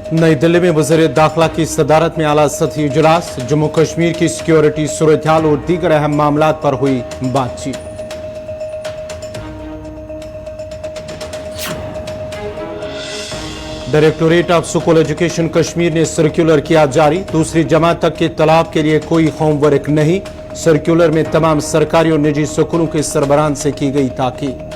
नई दिल्ली में वज़ीर दाखिला की सदारत में आला सतही इजलास, जम्मू कश्मीर की सिक्योरिटी सूरत-ए-हाल और दीगर अहम मामलात पर हुई बातचीत। Directorate of school education Kashmir ने सर्कुलर किया जारी, दूसरी जमात तक के तलाब के लिए कोई होमवर्क नहीं। सर्कुलर में तमाम सरकारी और निजी स्कूलों के सरबराहान से की गई ताकीद।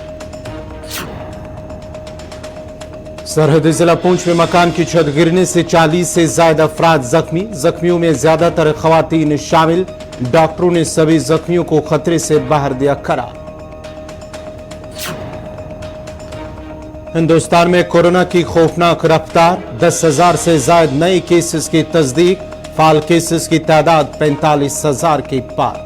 सरहदी जिला पुंछ में मकान की छत गिरने से 40 से ज्यादा अफराद जख्मी, जख्मियों में ज्यादातर खवातीन शामिल। डॉक्टरों ने सभी जख्मियों को खतरे से बाहर दिया करार। हिंदुस्तान में कोरोना की खौफनाक रफ्तार, 10,000 से ज्यादा नए केसेस की तस्दीक, फाल केसेस की तादाद 45,000 के पार।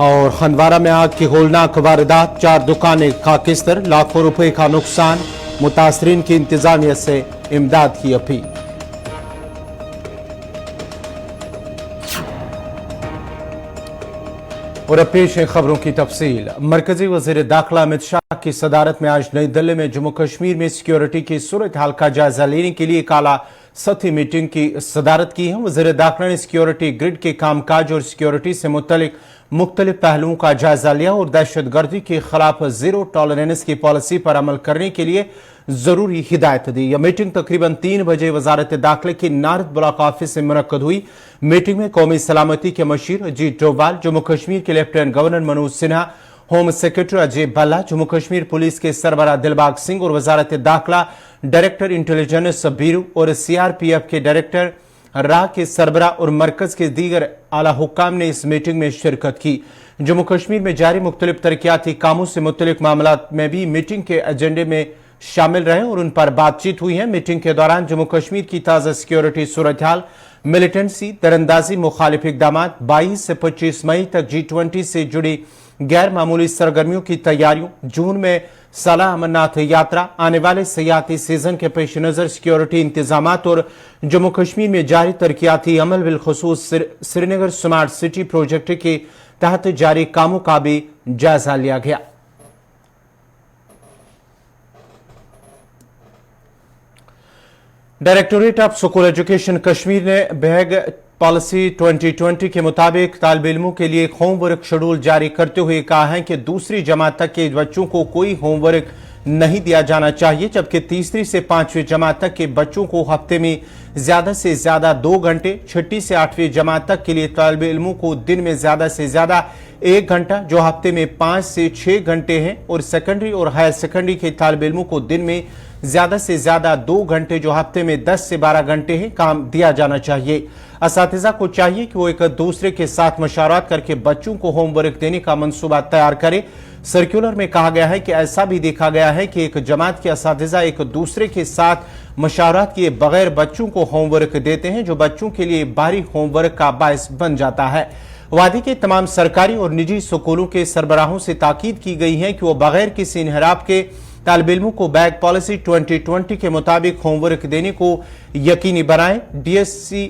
और हंदवारा में आग की होलनाक वारदात, 4 दुकानें खाकिस्तर, लाखों रुपए का नुकसान। मुतासरीन की इंतजामिया से इमदाद की अपील। और अब पेश है खबरों की तफसील। मरकजी वजीर दाखिला अमित शाह की सदारत में आज नई दिल्ली में जम्मू कश्मीर में सिक्योरिटी की सूरत हाल का जायजा लेने के लिए काला सतही मीटिंग की सदारत की है। वजीर दाखिला ने सिक्योरिटी ग्रिड के कामकाज और सिक्योरिटी से मुतल्लिक मुख्तलिफ पहलुओं का जायजा लिया और दहशतगर्दी के खिलाफ जीरो टॉलरेंस की पॉलिसी पर अमल करने के लिए जरूरी हिदायत दी। यह मीटिंग तकरीबन 3 बजे वजारत दाखिले की नारद ब्लॉक ऑफिस से मुनक्कद हुई। मीटिंग में कौमी सलामती के मशीर अजीत डोभाल, जम्मू कश्मीर के lieutenant governor Manoj Sinha, home secretary Ajay Bhalla, Jammu Kashmir police के सरबराह दिलबाग सिंह और वजारत दाखिला डायरेक्टर इंटेलिजेंस बीरू और सीआरपीएफ के डायरेक्टर राह के सरबराह और मरकज के दीगर आला हुक्काम ने इस मीटिंग में शिरकत की। जम्मू कश्मीर में जारी मुख्तलिफ तरक्याती कामों से मुतल्लिक मामलात में भी मीटिंग के एजेंडे में शामिल रहे और उन पर बातचीत हुई है। मीटिंग के दौरान जम्मू कश्मीर की ताज़ा सिक्योरिटी सूरत हाल, मिलिटेंसी, दरअंदाजी, मुखालिफ इकदाम, 22 से 25 मई तक G20 से जुड़ी गैर मामूली सरगर्मियों की तैयारियों, जून में सालाना अमरनाथ यात्रा, आने वाले सियाती सीजन के पेश नजर सिक्योरिटी इंतजामात और जम्मू कश्मीर में जारी तरक्याती अमल, बिलखुसूस श्रीनगर स्मार्ट सिटी प्रोजेक्ट के तहत जारी कामों का भी जायजा लिया गया। Directorate of school education Kashmir ने बैग पॉलिसी 2020 के मुताबिक तालिब इल्मों के लिए होमवर्क शेड्यूल जारी करते हुए कहा है कि दूसरी जमात तक के बच्चों को कोई होमवर्क नहीं दिया जाना चाहिए, जबकि तीसरी से 5वीं जमात तक के बच्चों को हफ्ते में ज्यादा से ज्यादा 2 घंटे, 6ठी से 8वीं जमात तक के लिए तालिब इल्मों को दिन में ज्यादा से ज्यादा 1 घंटा, जो हफ्ते में 5 से 6 घंटे हैं, और सेकेंडरी और हायर सेकेंडरी के तालिब इल्मों को दिन में ज्यादा से ज्यादा 2 घंटे, जो हफ्ते में 10 से 12 घंटे हैं, काम दिया जाना चाहिए। असातिज़ा को चाहिए कि वो एक दूसरे के साथ मशावरत करके बच्चों को होमवर्क देने का मंसूबा तैयार करे। सर्कुलर में कहा गया है कि ऐसा भी देखा गया है कि एक जमात के असातिज़ा एक दूसरे के साथ मशावरत किए बगैर बच्चों को होमवर्क देते हैं, जो बच्चों के लिए भारी होमवर्क का बायस बन जाता है। वादी के तमाम सरकारी और निजी स्कूलों के सरबराहों से ताकीद की गई है कि वो बगैर किसी इन्हराफ के तालिब इल्मों को बैग पॉलिसी 2020 के मुताबिक होमवर्क देने को यकीनी बनाएं। DSC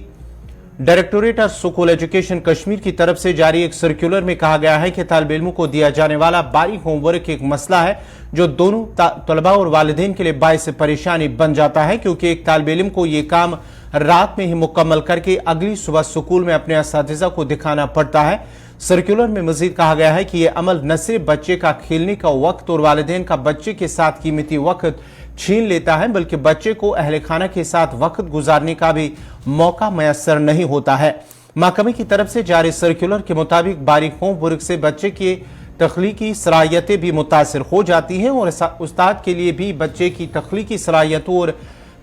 directorate of school education Kashmir की तरफ से जारी एक सर्कुलर में कहा गया है कि तालिब इल्मों को दिया जाने वाला भारी होमवर्क एक मसला है जो दोनों तलबा और वालिदैन के लिए बायस परेशानी बन जाता है, क्योंकि एक तालिब इल्म को यह काम रात में ही मुकम्मल करके अगली सुबह स्कूल में अपने असातिज़ा को दिखाना पड़ता है। सर्कुलर में मजीद कहा गया है कि यह अमल न सिर्फ बच्चे का खेलने का वक्त और वालिदैन का बच्चे के साथ कीमती वक्त छीन लेता है, बल्कि बच्चे को अहले खाना के साथ वक्त गुजारने का भी मौका मैसर नहीं होता है। महकमे की तरफ से जारी सर्कुलर के मुताबिक बारीक होमवर्क से बच्चे की तख्लीकी सलाहियतें भी मुतासर हो जाती हैं और उस्ताद के लिए भी बच्चे की तख्लीकी सलाहियतों और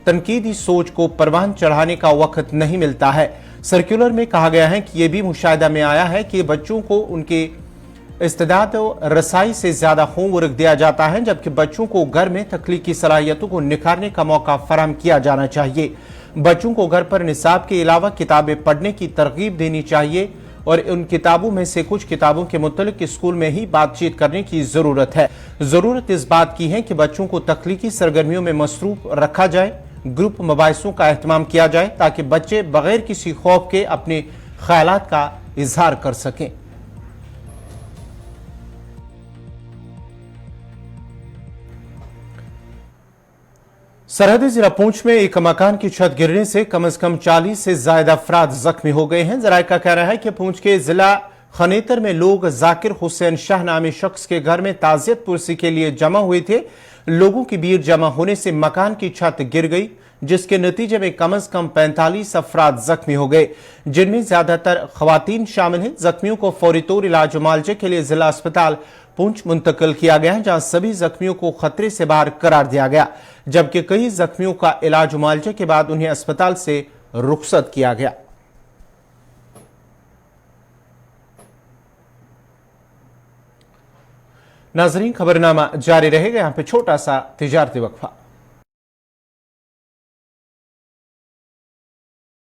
तनकीदी सोच को परवान चढ़ाने का वक्त नहीं मिलता है। सर्कुलर में कहा गया है कि यह भी मुशाहिदा में आया है कि बच्चों को उनके इस्तेदाद और रसाई से ज्यादा होमवर्क दिया जाता है, जबकि बच्चों को घर में तख्लीकी सलाहियतों को निखारने का मौका फराहम किया जाना चाहिए। बच्चों को घर पर निसाब के अलावा किताबें पढ़ने की तरगीब देनी चाहिए और उन किताबों में से कुछ किताबों के मुतल्लिक स्कूल में ही बातचीत करने की जरूरत है। जरूरत इस बात की है कि बच्चों को तख्लीकी सरगर्मियों में मसरूफ रखा जाए, ग्रुप मबाइसों का एहतमाम किया जाए, ताकि बच्चे बगैर किसी खौफ के अपने ख्यालात का इजहार कर सकें। सरहदी जिला पूंछ में एक मकान की छत गिरने से कम 40 से ज्यादा अफराद जख्मी हो गए हैं। जराये का कहना है कि पूंछ के जिला खनेतर में लोग जाकिर हुसैन शाह नामी शख्स के घर में ताजियत पुरसी के लिए जमा हुए थे। लोगों की भीड़ जमा होने से मकान की छत गिर गई, जिसके नतीजे में कम 45 अफराद जख्मी हो गए, जिनमें ज्यादातर खवातीन शामिल हैं। जख्मियों को फौरी तौर इलाज मुआवजे के लिए जिला अस्पताल पूंछ मुंतकिल किया गया है, जहां सभी जख्मियों को खतरे से बाहर करार दिया गया, जबकि कई जख्मियों का इलाज मुआवजे के बाद उन्हें अस्पताल से रुखसत किया गया। नाजरीन, खबरनामा जारी रहेगा। यहां पे छोटा सा तिजारती वक्फा।